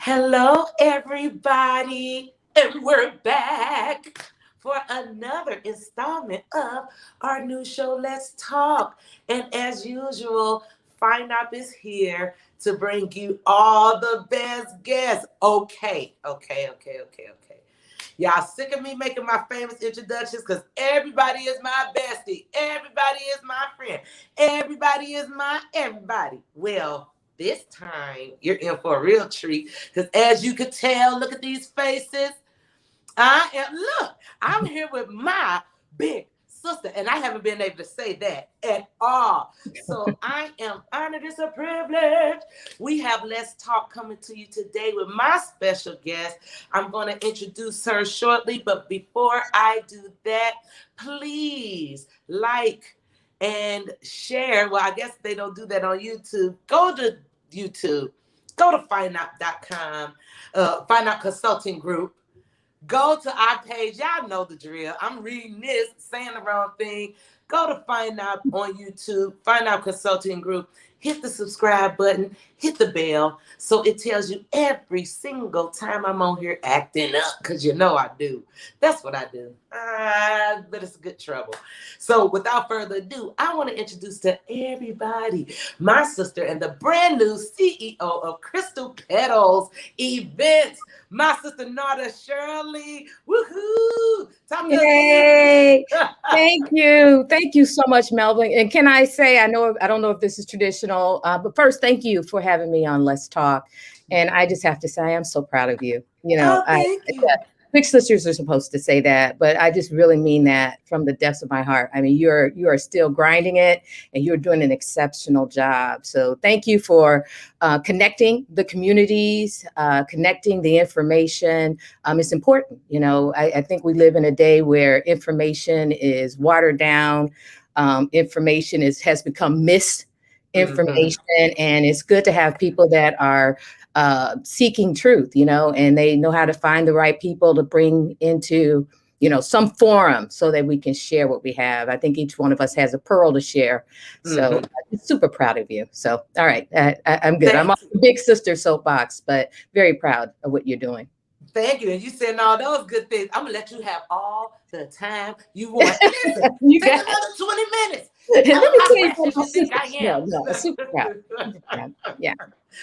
Hello, everybody, and we're back for another installment of our new show, Let's Talk. And as usual, Fine Up is here to bring you all the best guests. Okay. Y'all sick of me making my famous introductions because everybody is my bestie. Everybody is my friend. Everybody is my everybody. Well, this time you're in for a real treat because as you could tell, look at these faces. I'm here with my big sister, and I haven't been able to say that at all. So I am honored. It's a privilege. We have Let's Talk coming to you today with my special guest. I'm going to introduce her shortly, but before I do that, please like and share. Well, I guess they don't do that on YouTube. Go to YouTube. Go to findout.com, Find Out Consulting Group. Go to our page. Y'all know the drill. I'm reading this, saying the wrong thing. Go to Find Out on YouTube, Find Out Consulting Group. Hit the subscribe button, hit the bell, so it tells you every single time I'm on here acting up, because you know I do. That's what I do. But it's good trouble. So without further ado, I want to introduce to everybody my sister and the brand new CEO of Crystal Petals Events, my sister Narda, Shirley. Woohoo! Time Yay! Thank you. Thank you so much, Melvin. And can I say, I don't know if this is traditional, but first, thank you for having me on Let's Talk. And I just have to say, I'm so proud of you. Oh, thank you. Big sisters are supposed to say that, but I just really mean that from the depths of my heart. I mean, you are still grinding it, and you're doing an exceptional job. So thank you for connecting the communities, connecting the information. It's important. I think we live in a day where information is watered down. Information has become misinformation, and it's good to have people that are seeking truth, and they know how to find the right people to bring into, some forum so that we can share what we have. I think each one of us has a pearl to share. So I'm super proud of you. So, all right, I'm good. I'm on the big sister soapbox, but very proud of what you're doing. Thank you. And you said all those good things. I'm going to let you have all the time you want. Listen, You take got another 20 minutes. Let me tell you How about my you think I sisters. am? No, super proud. Super proud. Yeah.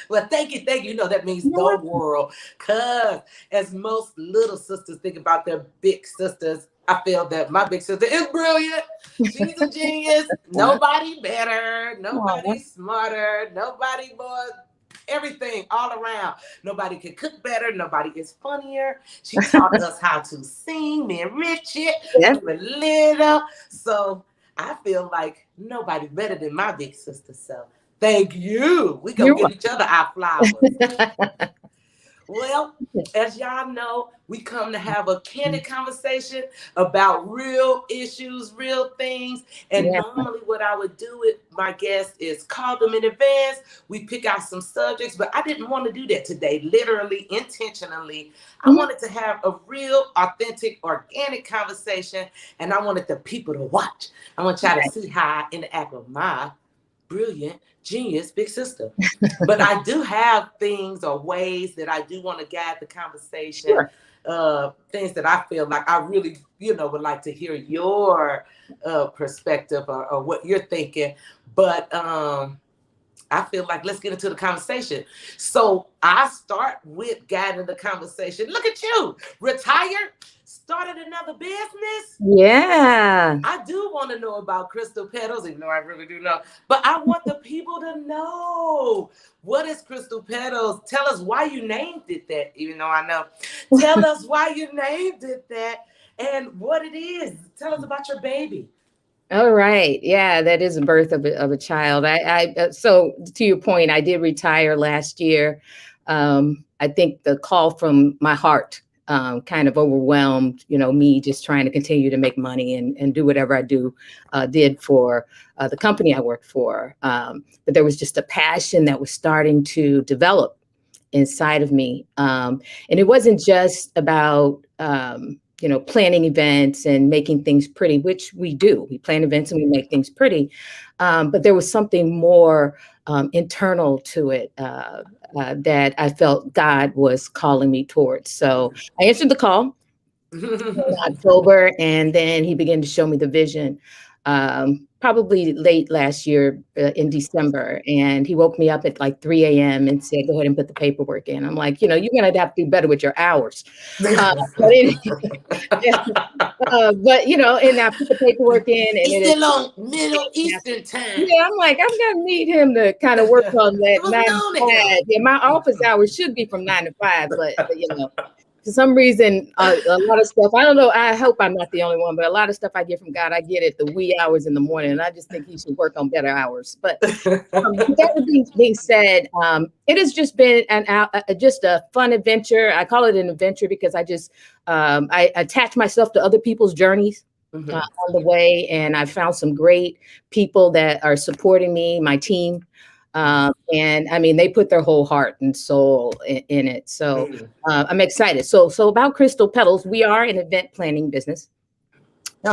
Well, thank you. You know, that means You know the what? world. Because as most little sisters think about their big sisters, I feel that my big sister is brilliant. She's a genius. Nobody better. Nobody smarter. Nobody more. Everything all around. Nobody can cook better. Nobody is funnier. She taught us how to sing. Me and Richard, Yeah. we were little. So I feel like nobody better than my big sister. So thank you. We gonna You're give each other our flowers. welcome. Well, as y'all know, we come to have a candid conversation about real issues, real things. And Yeah. normally, what I would do with my guests is call them in advance. We pick out some subjects, but I didn't want to do that today, literally, intentionally. I Mhm. wanted to have a real, authentic, organic conversation, and I wanted the people to watch. I want y'all to see how I interact with my brilliant, genius big sister. But I do have things or ways that I do want to guide the conversation, Sure. things that I feel like I really, would like to hear your perspective or what you're thinking. But I feel like let's get into the conversation. So I start with guiding the conversation. Look at you, retired, started another business. Yeah. I do want to know about Crystal Petals, even though I really do know. But I want the people to know, what is Crystal Petals? Tell us why you named it that, even though I know. Tell us why you named it that and what it is. Tell us about your baby. All right. Yeah, that is a birth of a child. So to your point, I did retire last year. I think the call from my heart kind of overwhelmed, me just trying to continue to make money and do whatever I did for the company I worked for. But there was just a passion that was starting to develop inside of me. And it wasn't just about, planning events and making things pretty, which we do. We plan events and we make things pretty. But there was something more internal to it that I felt God was calling me towards. So I answered the call in October, and then he began to show me the vision probably late last year in December. And he woke me up at like 3 a.m. and said, go ahead and put the paperwork in. I'm like, you're going to have to do better with your hours. And I put the paperwork in, and it's still on Middle Eastern time. Yeah, I'm like, I'm gonna need him to kind of work on that 9 to 5. Yeah, my office hours should be from 9 to 5, but for some reason, a lot of stuff. I don't know. I hope I'm not the only one, but a lot of stuff I get from God, I get at the wee hours in the morning, and I just think He should work on better hours. But that being said, it has just been just a fun adventure. I call it an adventure because I attach myself to other people's journeys. On the way, and I found some great people that are supporting me, my team, and I mean they put their whole heart and soul in it. So I'm excited. So about Crystal Petals, we are an event planning business.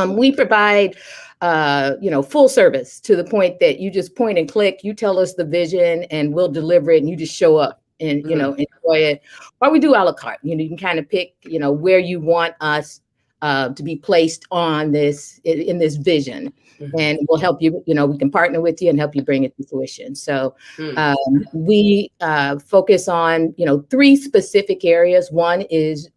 We provide full service to the point that you just point and click. You tell us the vision, and we'll deliver it, and you just show up and enjoy it. Or we do a la carte. You can kind of pick where you want us to be placed on in this vision, and we'll help you. We can partner with you and help you bring it to fruition. So we focus on 3 specific areas. One is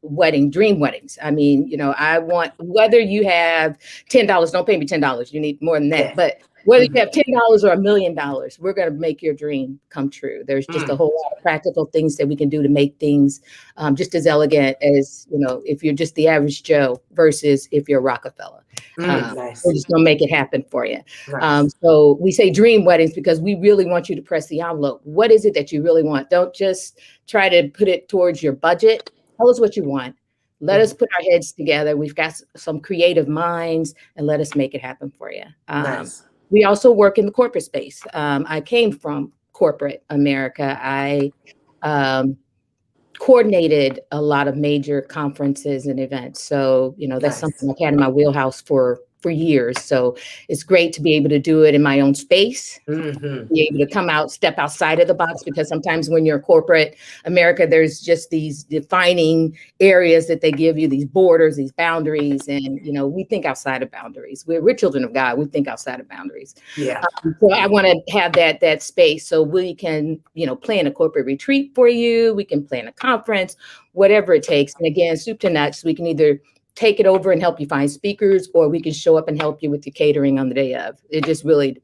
dream weddings. I mean, I want, whether you have $10, don't pay me $10. You need more than that, but whether you have $10 or $1 million, we're going to make your dream come true. There's just a whole lot of practical things that we can do to make things just as elegant as, if you're just the average Joe versus if you're Rockefeller. Nice. We're just going to make it happen for you. Nice. So we say dream weddings because we really want you to press the envelope. What is it that you really want? Don't just try to put it towards your budget. Tell us what you want. Let us put our heads together. We've got some creative minds, and let us make it happen for you. Nice. We also work in the corporate space. I came from corporate America. I coordinated a lot of major conferences and events. So, that's something I've had in my wheelhouse for years. So it's great to be able to do it in my own space, be able to step outside of the box, because sometimes when you're corporate America, there's just these defining areas that they give you, these borders, these boundaries. And, we think outside of boundaries. We're children of God. We think outside of boundaries. Yeah. So I want to have that space so we can, plan a corporate retreat for you. We can plan a conference, whatever it takes. And again, soup to nuts, we can either take it over and help you find speakers, or we can show up and help you with your catering on the day of. It just really,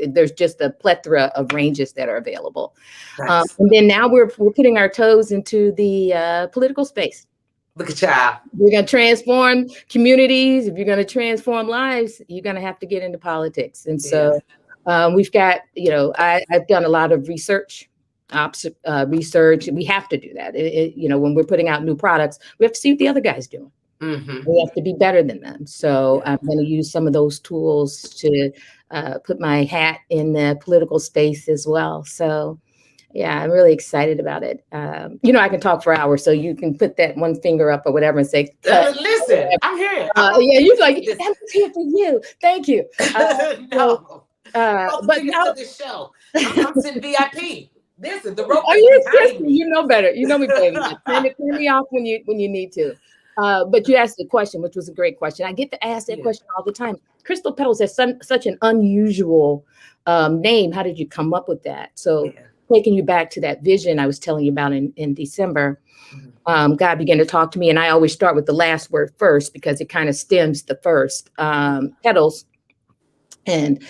there's just a plethora of ranges that are available. Nice. And then now we're putting our toes into the political space. Look at y'all. We're going to transform communities. If you're going to transform lives, you're going to have to get into politics. And so we've got, I've done a lot of research. Research. We have to do that. When we're putting out new products, we have to see what the other guy's doing. We have to be better than them. So I'm going to use some of those tools to put my hat in the political space as well. So, yeah, I'm really excited about it. I can talk for hours, so you can put that one finger up or whatever and say, listen, I'm here. You're like, I'm here for you. Thank you. No. But now this show, I'm sitting VIP. This is the rope. You know better. You know me better. Turn me off when you need to. But you asked the question, which was a great question. I get to ask that question all the time. Crystal Petals has such an unusual name. How did you come up with that? So taking you back to that vision I was telling you about in December, God began to talk to me. And I always start with the last word first because it kind of stems the first. Petals. And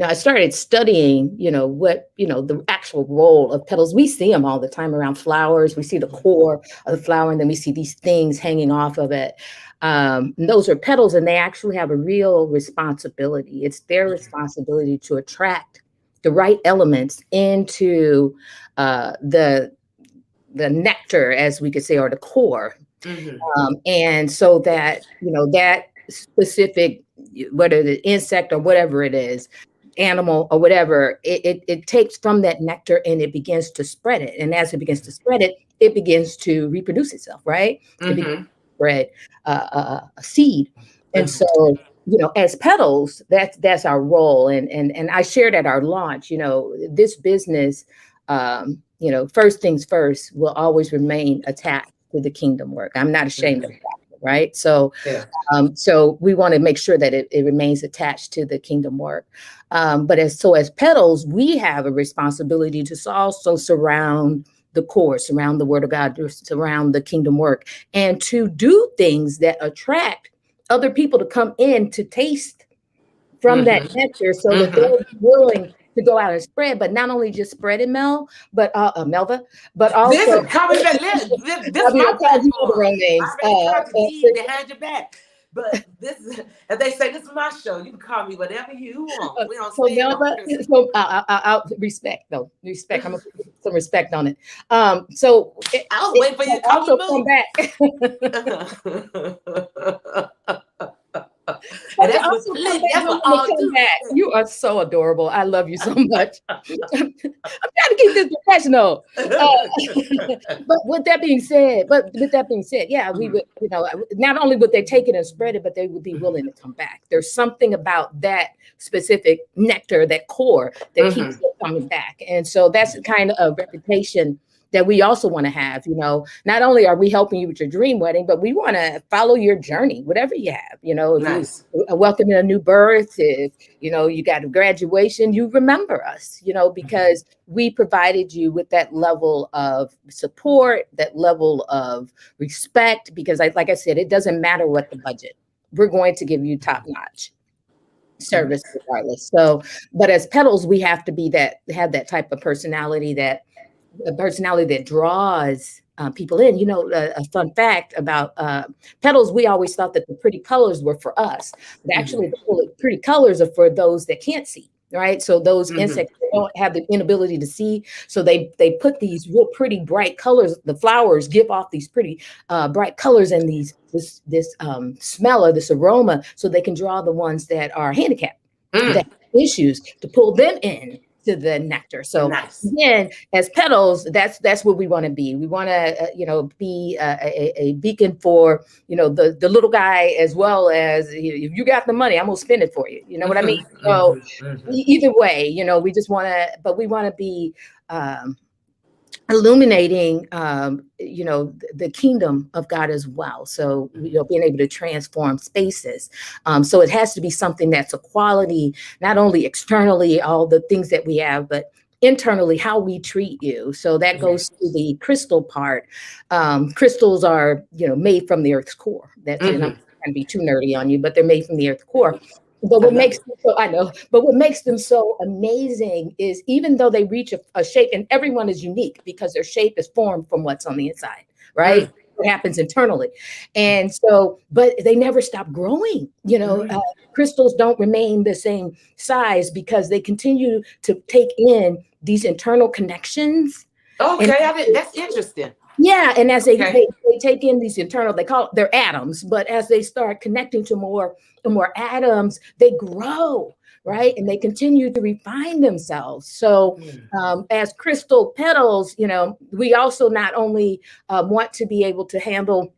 I started studying, what, the actual role of petals. We see them all the time around flowers. We see the core of the flower, and then we see these things hanging off of it. And those are petals, and they actually have a real responsibility. It's their responsibility to attract the right elements into the nectar, as we could say, or the core. And so that, that specific, whether the insect or whatever it is, animal or whatever, it takes from that nectar and it begins to spread it. And as it begins to spread it, it begins to reproduce itself, right? It begins to spread a seed. And so as petals, that's our role. And I shared at our launch, this business, first things first, will always remain attached to the kingdom work. I'm not ashamed of Mhm. that, right? So Yeah. so we want to make sure that it remains attached to the kingdom work. But as petals, we have a responsibility to also surround the core, surround the word of God, surround the kingdom work, and to do things that attract other people to come in to taste from that Mm-hmm. nectar, so that Mm-hmm. they're willing to go out and spread, but not only just spread it, Melva, but also, Listen, call me back. This I is mean, my I called you all the platform. wrong names. I already called you D behind your back. But this is, as they say, this is my show. You can call me whatever you want. We don't So stand on Melba, principle. so I'll respect though, respect. I'm gonna put some respect on it. So I was waiting for you will to call me also come boo. back. And But they that's also come back, that's but what when they all come due back, you are so adorable. I love you so much. I'm trying to keep this professional. But with that being said, yeah, we respect. would, not only would they take it and spread it, but they would be willing to come back. There's something about that specific nectar, that core, that keeps Mhm. it coming back. And so that's the kind of a reputation that we also want to have. Not only are we helping you with your dream wedding, but we want to follow your journey, whatever you have. If you Nice. welcoming a new birth, if you got a graduation, you remember us, because we provided you with that level of support, that level of respect, because like I said, it doesn't matter what the budget. We're going to give you top notch service regardless. So, but as petals, we have to have that type of personality, that a personality that draws people in. A fun fact about petals, we always thought that the pretty colors were for us, but actually the pretty colors are for those that can't see. Right, so those Mhm. insects that don't have the inability to see, so they put these real pretty bright colors. The flowers give off these pretty bright colors and this smell, or this aroma, so they can draw the ones that are handicapped, that Mm. have issues, to pull them in to the nectar. So Nice. again, as petals, that's what we want to be. We want to be a beacon for the little guy, as well as, if you got the money, I'm gonna spend it for you. You know what I mean? Mhm. So Mhm. Mhm. either way, we just want to, but we want to be um, illuminating the kingdom of God as well. So being able to transform spaces. So it has to be something that's a quality, not only externally, all the things that we have, but internally, how we treat you. So that Yeah. goes to the crystal part. Crystals are made from the earth's core. That's it. I'm not Mhm. trying to be too nerdy on you, but they're made from the earth's core. But I what love makes it. them so, I know, but what makes them so amazing is, even though they reach a shape, and everyone is unique because their shape is formed from what's on the inside, right? Mm. What happens internally. And so, but they never stop growing. Mm. Crystals don't remain the same size because they continue to take in these internal connections. And Okay, that's interesting. yeah, and as Okay. they take in these internal, they call it their atoms, but as they start connecting to more and more atoms, they grow, right? And they continue to refine themselves. So, Mm. as crystal petals, we also not only want to be able to handle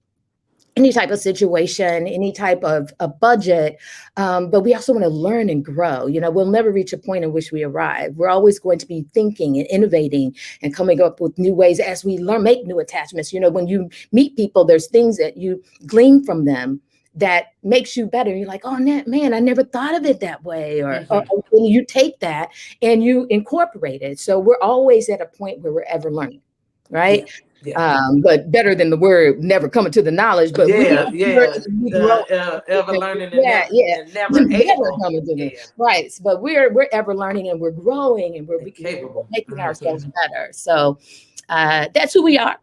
any type of situation, any type of a budget, but we also want to learn and grow. We'll never reach a point in which we arrive. We're always going to be thinking and innovating and coming up with new ways as we learn, make new attachments. When you meet people, there's things that you glean from them that makes you better. You're like, oh man, I never thought of it that way. Or Mhm. when you take that and you incorporate it. So we're always at a point where we're ever learning, Yeah. right? Yeah. But better than the word never coming to the knowledge, but we Yeah. learn Yeah. and we grow. Ever learning Yeah, yeah. and never Never able. coming to the Yeah. right. But we're ever learning, and we're growing, and we're And we're capable. making ourselves Mhm. better. So that's who we are.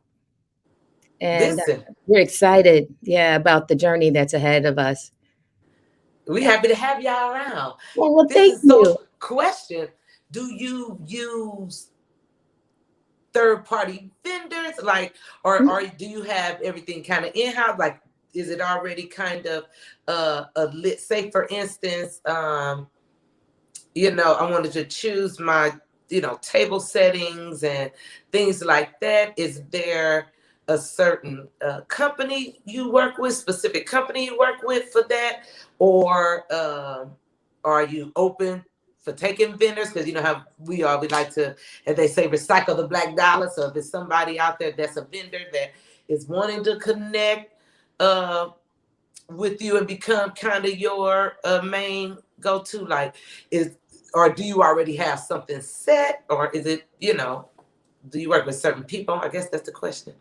And Listen, we're excited, yeah, about the journey that's ahead of us. we happy to have y'all around. Well, This thank is you. so question. Do you use third party vendors, like, or do you have everything kind of in house? Like, is it already kind of a lit? Say, for instance, I wanted to choose my table settings and things like that. Is there a certain company you work with, specific company you work with for that, or are you open for taking vendors? Because you know how we are, we like to, as they say, recycle the black dollar. So if there's somebody out there that's a vendor that is wanting to connect with you and become kind of your main go-to, like, is, or do you already have something set, or is it, you know, do you work with certain people? I guess that's the question.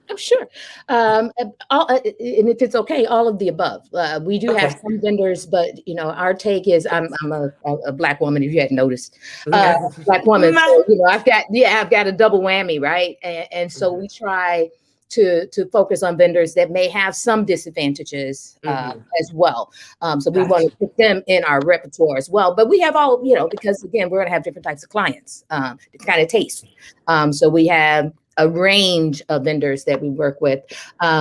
I'm sure. And if it's okay, all of the above. We do have Okay. some vendors, but you know, our take is I'm a black woman. If you hadn't noticed, black woman. So My, you know, I've got a double whammy, right? And so we try to focus on vendors that may have some disadvantages as well. So we want gotcha. to put them in our repertoire as well. But we have all, you know, because again, we're going to have different types of clients, kind of taste. So we have a range of vendors that we work with.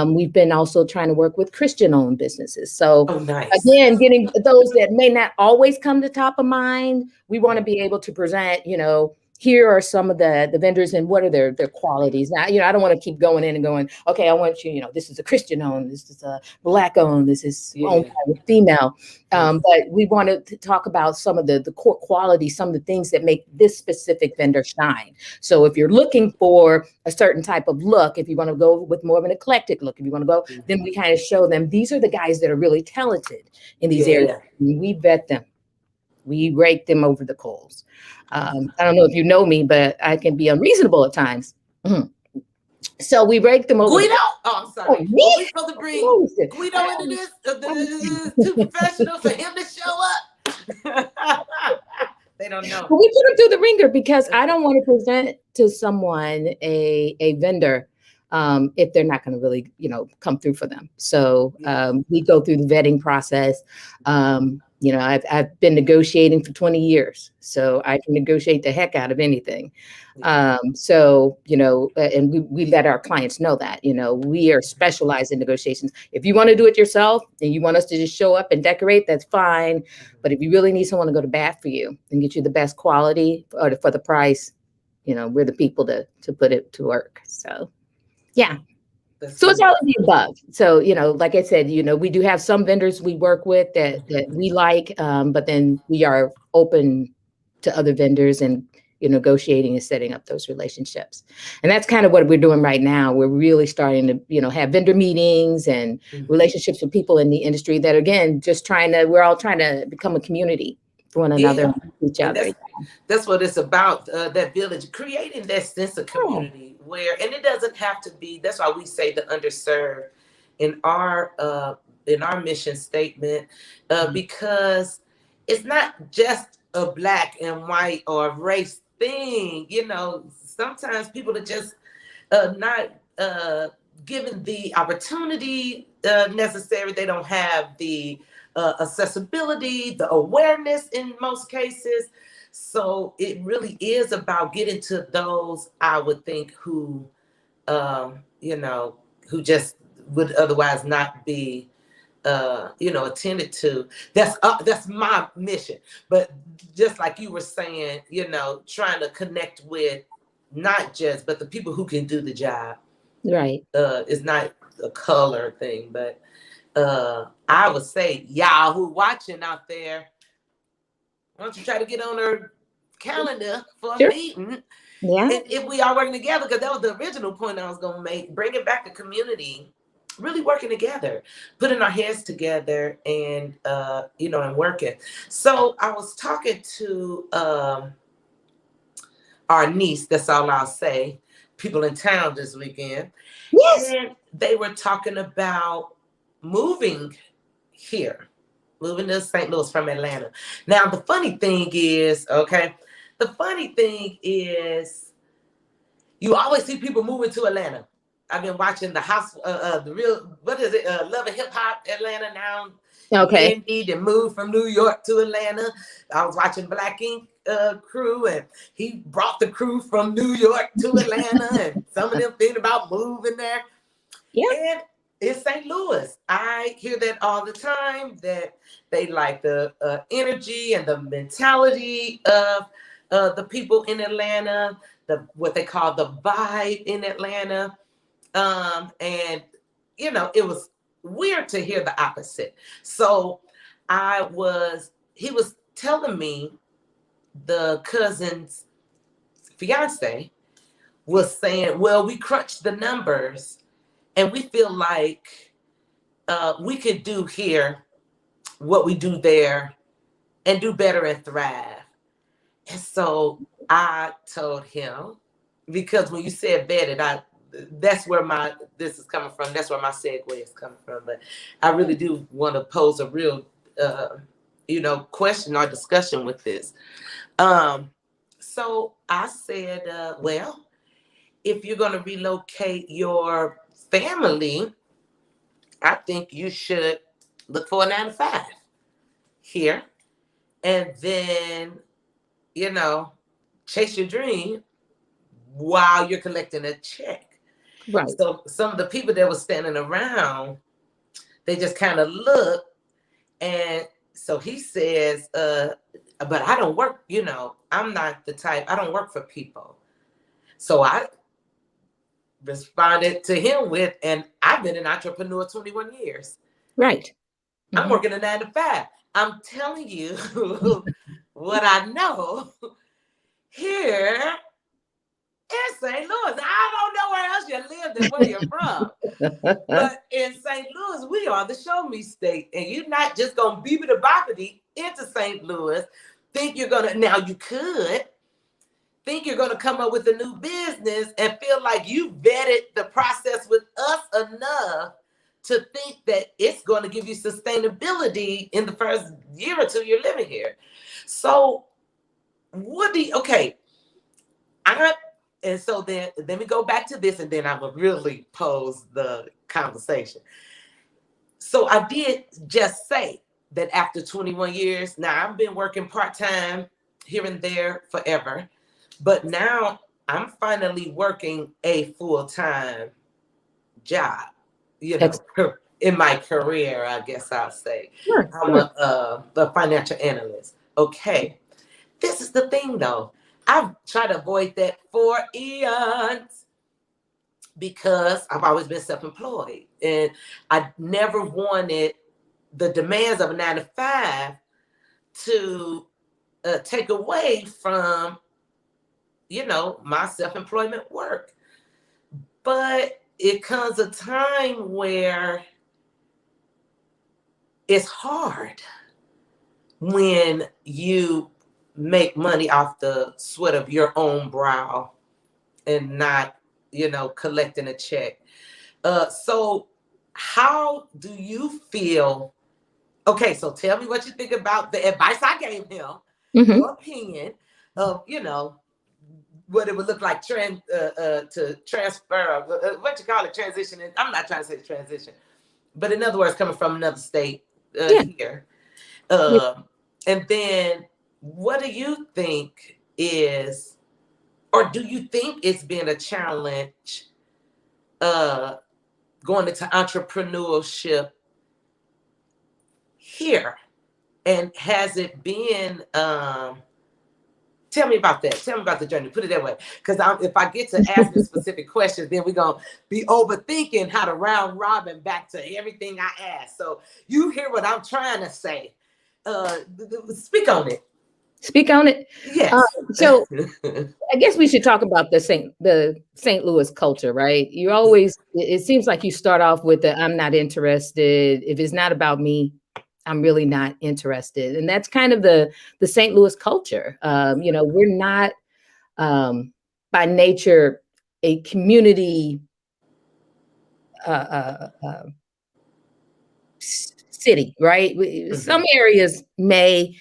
We've been also trying to work with Christian-owned businesses. So Oh, nice. again, getting those that may not always come to top of mind, we want to be able to present, you know, here are some of the vendors and what are their qualities. Now, you know, I don't want to keep going in and going, okay, I want you, you know, this is a Christian owned, this is a black owned, this is owned Yeah. by a female. Yes. But we wanted to talk about some of the core qualities, some of the things that make this specific vendor shine. So if you're looking for a certain type of look, if you want to go with more of an eclectic look, if you want to go, then we kind of show them these are the guys that are really talented in these areas. Yeah. We vet them. We rake them over the coals. I don't know if you know me, but I can be unreasonable at times. Mhm. So we rake them over the Guido. coals. Oh, I'm Oh, sorry. Well, me? we supposed to bring No, sir. Guido into this. I'm- This is too professional for him to show up. They don't know. But we put them through the ringer because I don't want to present to someone a vendor if they're not going to really, you know, come through for them. So we go through the vetting process. You know, I've been negotiating for 20 years, so I can negotiate the heck out of anything. So, you know, and we let our clients know that, you know, we are specialized in negotiations. If you want to do it yourself and you want us to just show up and decorate, that's fine. But if you really need someone to go to bat for you and get you the best quality for the price, you know, we're the people to put it to work. So, yeah. So it's all of the above. So, you know, like I said, you know, we do have some vendors we work with that we like, but then we are open to other vendors and you know, negotiating and setting up those relationships. And that's kind of what we're doing right now. We're really starting to, you know, have vendor meetings and relationships with people in the industry that, again, we're all trying to become a community for one another, each And other. that's what it's about, that village, creating that sense of community where, and it doesn't have to be, that's why we say the underserved in our mission statement, because it's not just a black and white or race thing. You know, sometimes people are just not given the opportunity necessary. They don't have the accessibility, the awareness in most cases. So it really is about getting to those, I would think, who, you know, who just would otherwise not be, you know, attended to. That's my mission. But just like you were saying, you know, trying to connect with not just, but the people who can do the job. Right. It's not a color thing, but I would say, y'all who watching out there, why don't you try to get on her calendar for a Sure. meeting? Yeah. And if we are working together, because that was the original point I was going to make, bringing back a community, really working together, putting our heads together and, you know, and working. So I was talking to our niece, that's all I'll say, people in town this weekend. Yes. And they were talking about moving here, moving to St. Louis from Atlanta. Now, the funny thing is, you always see people moving to Atlanta. I've been watching the house, the real, what is it? Love and Hip Hop Atlanta now. Okay. Indeed, and moved from New York to Atlanta. I was watching Black Ink crew, and he brought the crew from New York to Atlanta, and some of them thinking about moving there. Yeah. And in St. Louis, I hear that all the time, that they like the energy and the mentality of the people in Atlanta, what they call the vibe in Atlanta. And it was weird to hear the opposite. So he was telling me the cousin's fiance was saying, well, we crunched the numbers and we feel like we could do here what we do there and do better and thrive. And so I told him, because when you said vetted, that's where this is coming from. That's where my segue is coming from. But I really do want to pose a real, question or discussion with this. So I said, well, if you're going to relocate your family, I think you should look for a 9-to-5 here, and then, chase your dream while you're collecting a check. Right. So some of the people that were standing around, they just kind of looked. And so he says, but I don't work, I'm not the type, I don't work for people. So I responded to him with, and I've been an entrepreneur 21 years. Right. Mm-hmm. I'm working a 9-to-5. I'm telling you what I know here in St. Louis. I don't know where else you lived and where you're from. But in St. Louis, we are the show me state. And you're not just going to beep it a boppity into St. Louis. Think you're going to, now you could think you're going to come up with a new business and feel like you vetted the process with us enough to think that it's going to give you sustainability in the first year or two you're living here. So and so then we go back to this, and then I will really pose the conversation. So I did just say that after 21 years, now I've been working part-time here and there forever, but now I'm finally working a full-time job, in my career, I guess I'll say. Sure, I'm a financial analyst. Okay. This is the thing, though. I've tried to avoid that for eons because I've always been self-employed, and I never wanted the demands of a 9-to-5 to take away from, my self-employment work. But it comes a time where it's hard when you make money off the sweat of your own brow and not, collecting a check. So how do you feel? Okay, so tell me what you think about the advice I gave him, your opinion of, what it would look like to transfer, what you call it, transition. I'm not trying to say transition, but in other words, coming from another state here. And then what do you think is, or do you think it's been a challenge going into entrepreneurship here? And has it been, tell me about that. Tell me about the journey. Put it that way. Because if I get to asking specific questions, then we're going to be overthinking how to round robin back to everything I asked. So you hear what I'm trying to say. Speak on it. Speak on it. Yes. So I guess we should talk about the St. Louis culture, right? You always, it seems like you start off with the, I'm not interested. If it's not about me, I'm really not interested. And that's kind of the St. Louis culture. We're not by nature a community city, right? Some areas may,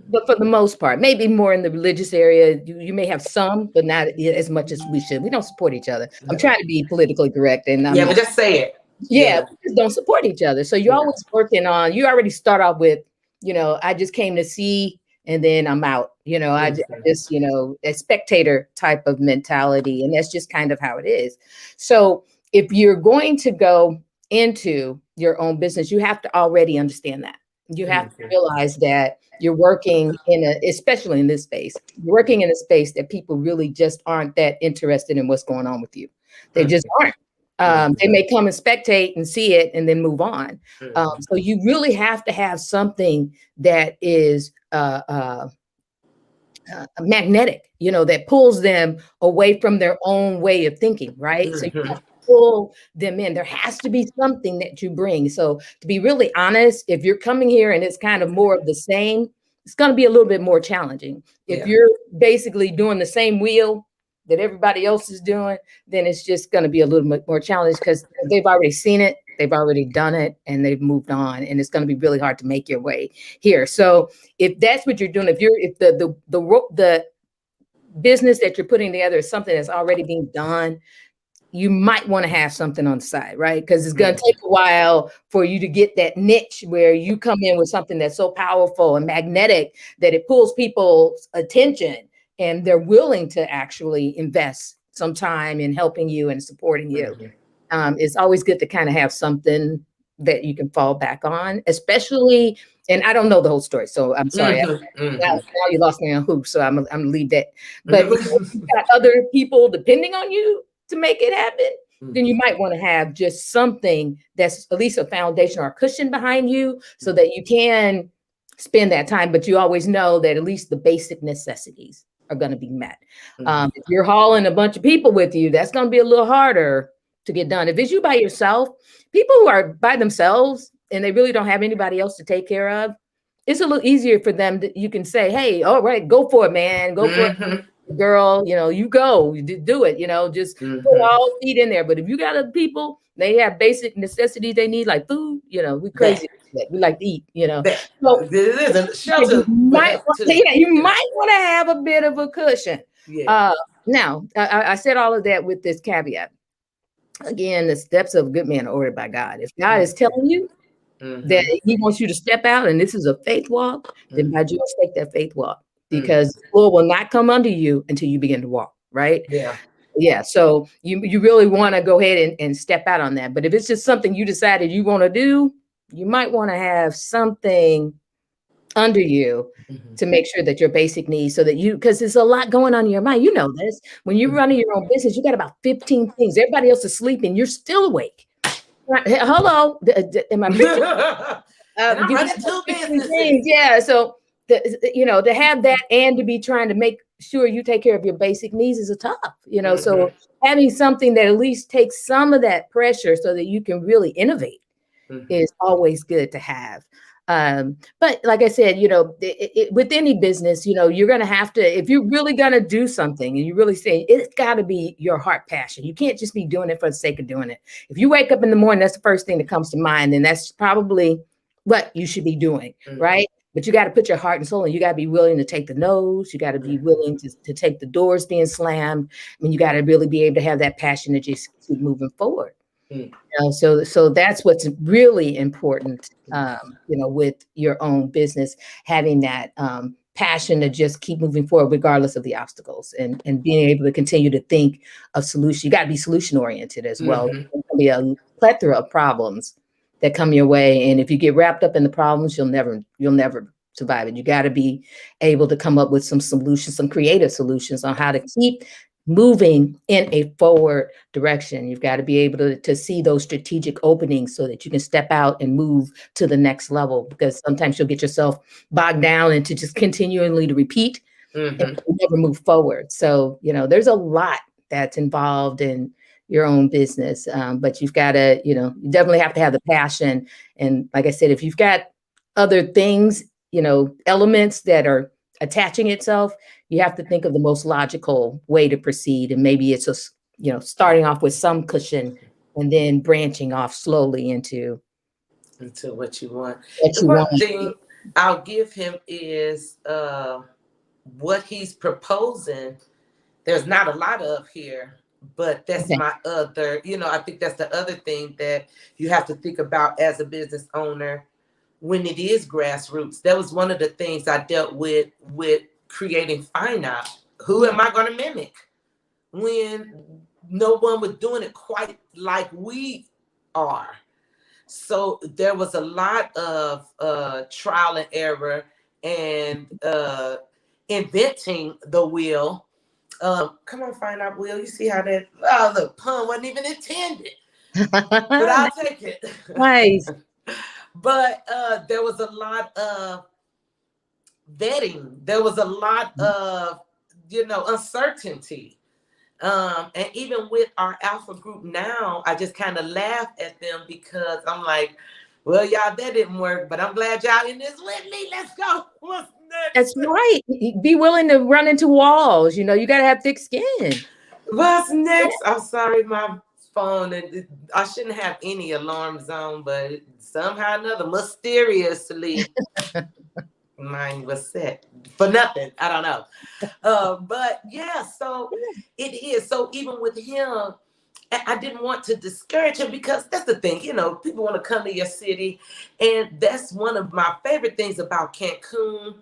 but for the most part, maybe more in the religious area, you may have some, but not as much as we should. We don't support each other. I'm trying to be politically correct. And but just say it. Yeah, we just don't support each other. So you're always working on, you already start off with, I just came to see and then I'm out. I just, a spectator type of mentality. And that's just kind of how it is. So if you're going to go into your own business, you have to already understand that. You have to realize that you're working especially in this space, you're working in a space that people really just aren't that interested in what's going on with you. They just aren't. They may come and spectate and see it and then move on. So you really have to have something that is magnetic, that pulls them away from their own way of thinking, right? So you have to pull them in. There has to be something that you bring. So to be really honest, if you're coming here and it's kind of more of the same, it's going to be a little bit more challenging. If you're basically doing the same wheel that everybody else is doing, then it's just going to be a little bit more challenging because they've already seen it, they've already done it, and they've moved on, and it's going to be really hard to make your way here. So if that's what you're doing, if the business that you're putting together is something that's already being done, you might want to have something on the side, right? Because it's going to take a while for you to get that niche where you come in with something that's so powerful and magnetic that it pulls people's attention and they're willing to actually invest some time in helping you and supporting you. It's always good to kind of have something that you can fall back on, especially, and I don't know the whole story, so I'm sorry. Now you lost me on who, so I'm gonna leave that. But if you've got other people depending on you to make it happen, then you might want to have just something that's at least a foundation or a cushion behind you so that you can spend that time, but you always know that at least the basic necessities are going to be met. If you're hauling a bunch of people with you, that's going to be a little harder to get done. If it's you by yourself, people who are by themselves and they really don't have anybody else to take care of, it's a little easier for them that you can say, hey, all right, go for it, man. Go for it, girl. You go, you do it, just put all feet in there. But if you got other people, they have basic necessities they need, like food, we crazy. We like to eat, So shelter. you might want to have a bit of a cushion. Now, I said all of that with this caveat. Again, the steps of a good man are ordered by God. If God is telling you that he wants you to step out and this is a faith walk, then by just take that faith walk, because the Lord will not come under you until you begin to walk, right? Yeah. So you really want to go ahead and step out on that. But if it's just something you decided you want to do, you might want to have something under you to make sure that your basic needs, so that because there's a lot going on in your mind. You know this. When you're running your own business, you got about 15 things. Everybody else is sleeping. You're still awake. Hello. Am I preaching? I'm running 2 businesses. Yeah. So, to have that and to be trying to make sure you take care of your basic needs is a tough, so having something that at least takes some of that pressure so that you can really innovate is always good to have. But like I said, with any business, you're going to have to, if you're really going to do something and you really say it's got to be your heart passion. You can't just be doing it for the sake of doing it. If you wake up in the morning, that's the first thing that comes to mind. And that's probably what you should be doing. Right. But you got to put your heart and soul in. You got to be willing to take the no's. You got to be willing to take the doors being slammed. I mean, you got to really be able to have that passion to just keep moving forward. So that's what's really important, with your own business, having that passion to just keep moving forward regardless of the obstacles, and being able to continue to think of solutions. You got to be solution oriented as well. There's going to be a plethora of problems that come your way, and if you get wrapped up in the problems, you'll never survive it. You got to be able to come up with some solutions, some creative solutions on how to keep moving in a forward direction. You've got to be able to see those strategic openings so that you can step out and move to the next level, because sometimes you'll get yourself bogged down into just continually to repeat and never move forward. So, there's a lot that's involved in your own business, but you've got to, you definitely have to have the passion. And like I said, if you've got other things, elements that are attaching itself, you have to think of the most logical way to proceed. And maybe it's just, starting off with some cushion and then branching off slowly into what you want. The one thing I'll give him is what he's proposing. There's not a lot of here, but that's my other, I think that's the other thing that you have to think about as a business owner when it is grassroots. That was one of the things I dealt with creating Fine Art. Who am I going to mimic when no one was doing it quite like we are? So there was a lot of trial and error and inventing the wheel. Come on, Fine Art wheel. You see how that, the pun wasn't even intended. but I'll take it. Nice. But there was a lot of vetting. There was a lot of, uncertainty. And even with our alpha group now, I just kind of laugh at them because I'm like, well, y'all, that didn't work, but I'm glad y'all in this with me. Let's go. What's That's next? right. Be willing to run into walls. You got to have thick skin. What's next? I'm sorry, my phone. I shouldn't have any alarms on, but somehow or another, mysteriously, mine was set for nothing. I don't know. But yeah, so it is. So even with him, I didn't want to discourage him because that's the thing, people want to come to your city. And that's one of my favorite things about Cancun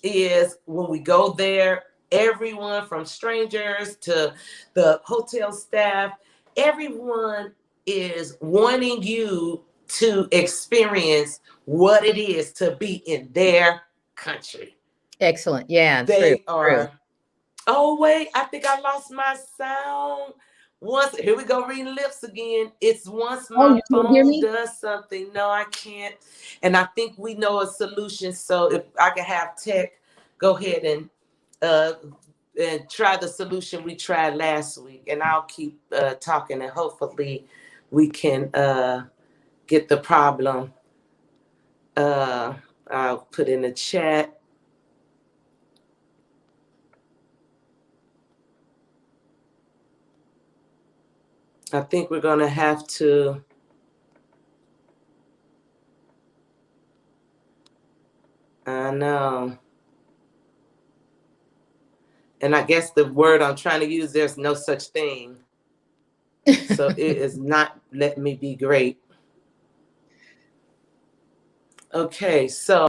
is when we go there, everyone from strangers to the hotel staff, everyone is wanting you to experience what it is to be in their country. Excellent. Yeah, true. They True. are. Oh wait, I think I lost my sound. Once here we go reading lips again. It's once Oh, my you can't hear phone me? does something. No, I can't. And I think we know a solution. So if I can have tech go ahead uh and try the solution we tried last week, and I'll keep talking, and hopefully we can get the problem. Uh, I'll put in the chat. I think we're gonna have to. I know. And I guess the word I'm trying to use, there's no such thing. So it is not letting me be great. Okay, so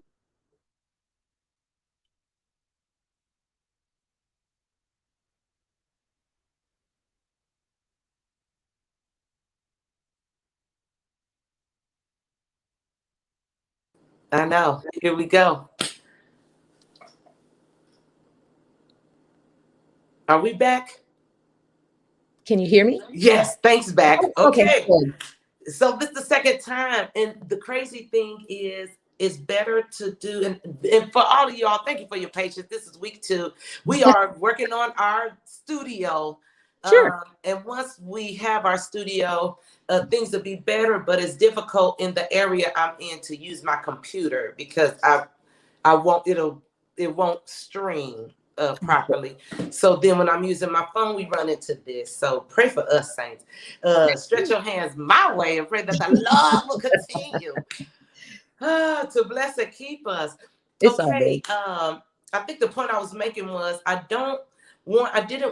I know. Here we go. Are we back? Can you hear me? Yes, thanks back. Oh, okay, Okay. good. So this is the second time. And the crazy thing is, it's better to do, and for all of y'all, thank you for your patience. This is week 2. We are working on our studio. Sure. And once we have our studio, things will be better, but it's difficult in the area I'm in to use my computer because I won't, it won't stream properly. So then when I'm using my phone, we run into this. So pray for us, saints. Stretch your hands my way and pray that the Lord will continue to bless and keep us. It's all Okay. good. I think the point I was making was I didn't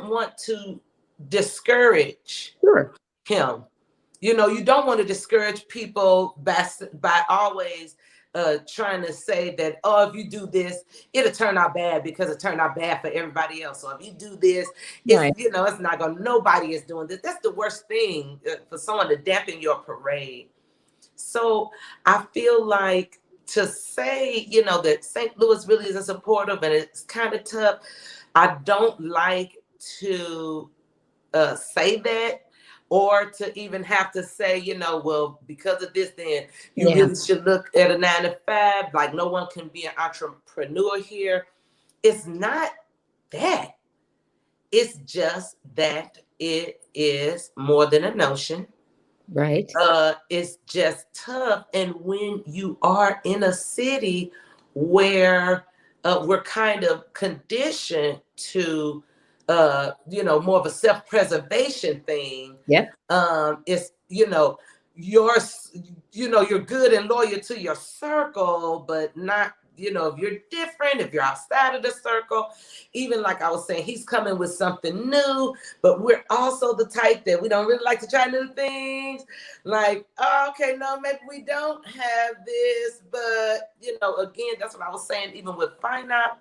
want to discourage Sure. him. You don't want to discourage people by always trying to say that, oh, if you do this, it'll turn out bad because it turned out bad for everybody else. So if you do this, Right. it's not gonna. Nobody is doing this. That's the worst thing for someone to dampen your parade. So I feel like to say, that St. Louis really isn't supportive and it's kind of tough. I don't like to say that, or to even have to say, well, because of this, then you Yeah. really should look at a 9 to 5. Like no one can be an entrepreneur here. It's not that. It's just that it is more than a notion. Right. It's just tough. And when you are in a city where we're kind of conditioned to, more of a self-preservation thing, Yep. it's, you're, you're good and loyal to your circle, but not, if you're different, if you're outside of the circle, even like I was saying, he's coming with something new, but we're also the type that we don't really like to try new things. Like, oh, okay, no, maybe we don't have this, but again, that's what I was saying, even with Fine Art,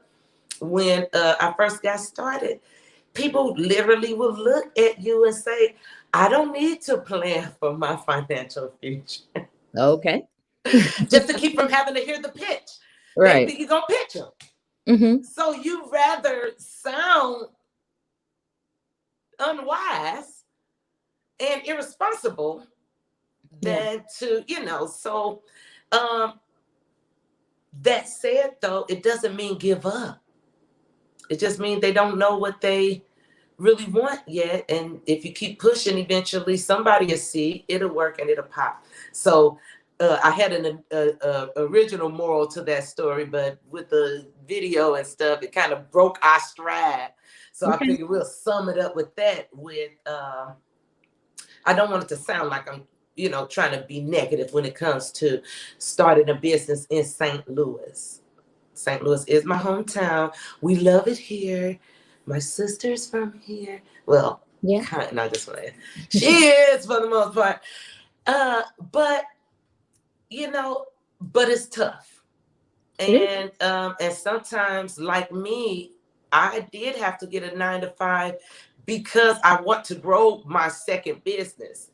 when I first got started, people literally will look at you and say, I don't need to plan for my financial future Okay. just to keep from having to hear the pitch. They Right. think you're going to pitch them. Mm-hmm. So you rather sound unwise and irresponsible Yeah. than to, so um that said though, it doesn't mean give up. It just means they don't know what they really want yet. And if you keep pushing, eventually somebody will see it'll work and it'll pop. So I had an original moral to that story, but with the video and stuff, it kind of broke our stride. So I Okay. figured we'll sum it up with that. With I don't want it to sound like I'm, trying to be negative when it comes to starting a business in St. Louis. St. Louis is my hometown. We love it here. My sister's from here. Well, Yeah. kind of, not just one. She is for the most part. But you know, but it's tough. It is. And sometimes, like me, I did have to get a 9 to 5 because I want to grow my second business.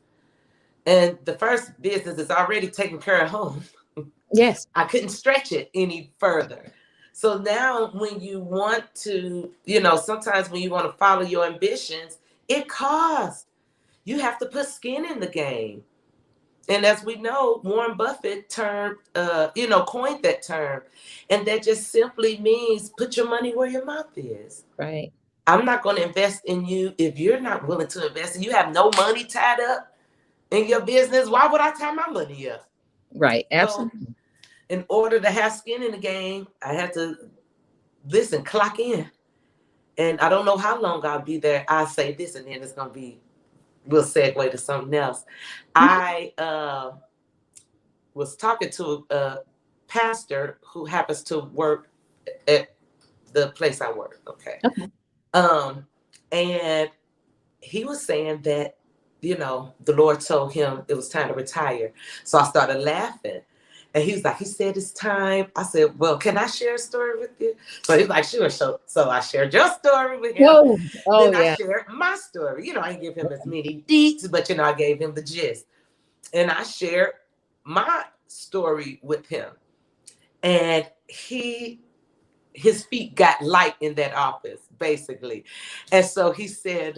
And the first business is already taking care of home. Yes. I couldn't stretch it any further. So now when you want to, sometimes when you want to follow your ambitions, it costs. You have to put skin in the game. And as we know, Warren Buffett coined that term. And that just simply means put your money where your mouth is. Right. I'm not going to invest in you if you're not willing to invest and you have no money tied up in your business. Why would I tie my money up? Right. So Absolutely. in order to have skin in the game, I had to clock in. And I don't know how long I'll be there. I'll say this and then we'll segue to something else. I was talking to a pastor who happens to work at the place I work. Okay. Okay. And he was saying that, the Lord told him it was time to retire. So I started laughing. And he was like, he said it's time. I said, well, can I share a story with you? So he's like, sure. So I shared your story with him. Whoa. Oh, Then I yeah. shared my story. I didn't give him as many deets, but, I gave him the gist. And I shared my story with him. And his feet got light in that office, basically. And so he said,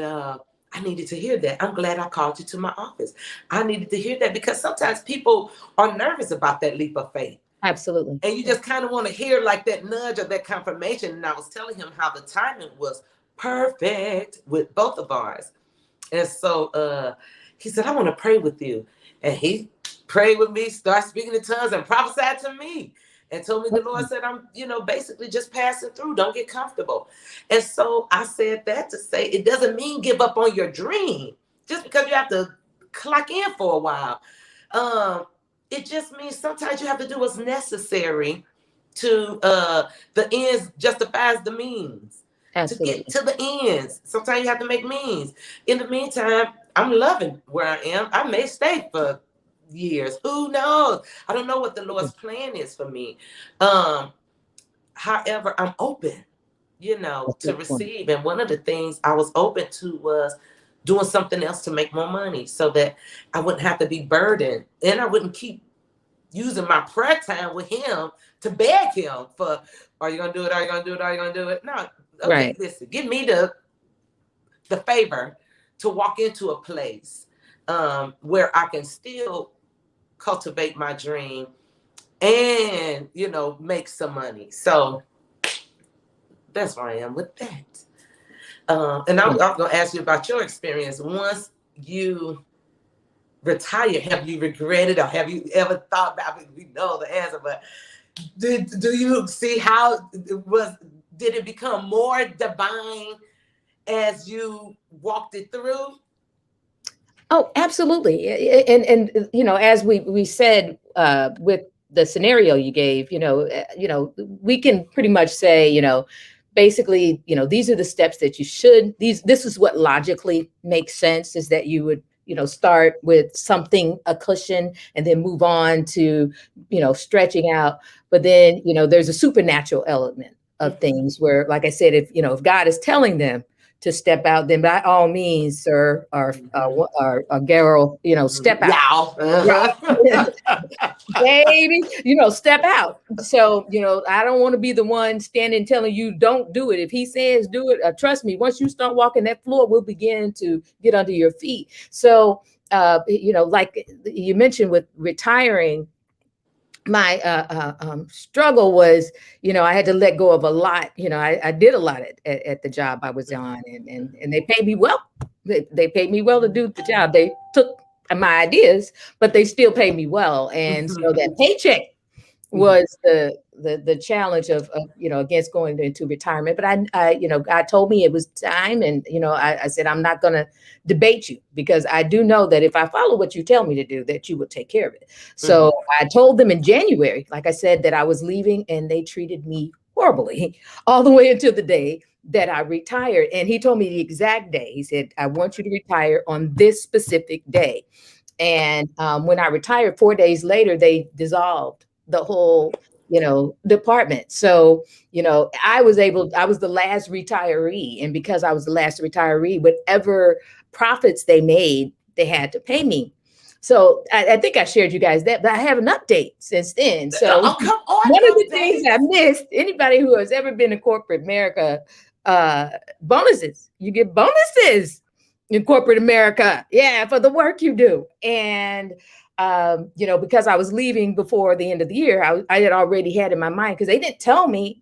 I needed to hear that. I'm glad I called you to my office. I needed to hear that because sometimes people are nervous about that leap of faith. Absolutely. And you just kind of want to hear like that nudge or that confirmation. And I was telling him how the timing was perfect with both of ours. And so he said, I want to pray with you. And he prayed with me, started speaking in tongues and prophesied to me. And told me the Lord said, I'm, basically just passing through. Don't get comfortable. And so I said that to say it doesn't mean give up on your dream just because you have to clock in for a while. It just means sometimes you have to do what's necessary to the ends justifies the means. To get Absolutely. to the ends, sometimes you have to make means. In the meantime, I'm loving where I am. I may stay for years. Who knows? I don't know what the Lord's plan is for me. However, I'm open, That's a to good point. receive. And one of the things I was open to was doing something else to make more money so that I wouldn't have to be burdened and I wouldn't keep using my prayer time with him to beg him for, are you gonna do it? Are you gonna do it? Are you gonna do it? No, okay, Right. listen, give me the favor to walk into a place where I can still cultivate my dream and make some money. So that's where I am with that. And I'm going to ask you about your experience. Once you retire, have you regretted or have you ever thought about it? We know the answer, but do you see how it was? Did it become more divine as you walked it through? Oh, absolutely. And as we said with the scenario you gave, we can pretty much say, basically, these are the steps that you should. This is what logically makes sense is that you would, start with something, a cushion, and then move on to, stretching out. But then, there's a supernatural element of things where, like I said, if God is telling them to step out, then by all means, sir, or girl, step out. Yeah. Right. Baby, step out. So, I don't want to be the one standing telling you don't do it. If he says do it, trust me, once you start walking, that floor will begin to get under your feet. So, like you mentioned with retiring, my struggle was, I had to let go of a lot. I did a lot at the job I was on, and they paid me well. They paid me well to do the job. They took my ideas, but they still paid me well. And so that paycheck was the challenge of against going into retirement. But God told me it was time, and I said, I'm not going to debate you, because I do know that if I follow what you tell me to do, that you will take care of it. So I told them in January, like I said, that I was leaving, and they treated me horribly all the way until the day that I retired. And he told me the exact day. He said, I want you to retire on this specific day. And when I retired, 4 days later, they dissolved the whole, department. So, I was the last retiree. And because I was the last retiree, whatever profits they made, they had to pay me. So I think I shared you guys that, but I have an update since then. So come on, one of the things I missed, anybody who has ever been in corporate America, bonuses, you get bonuses in corporate America. Yeah. For the work you do. And, because I was leaving before the end of the year, I had already had in my mind, because they didn't tell me,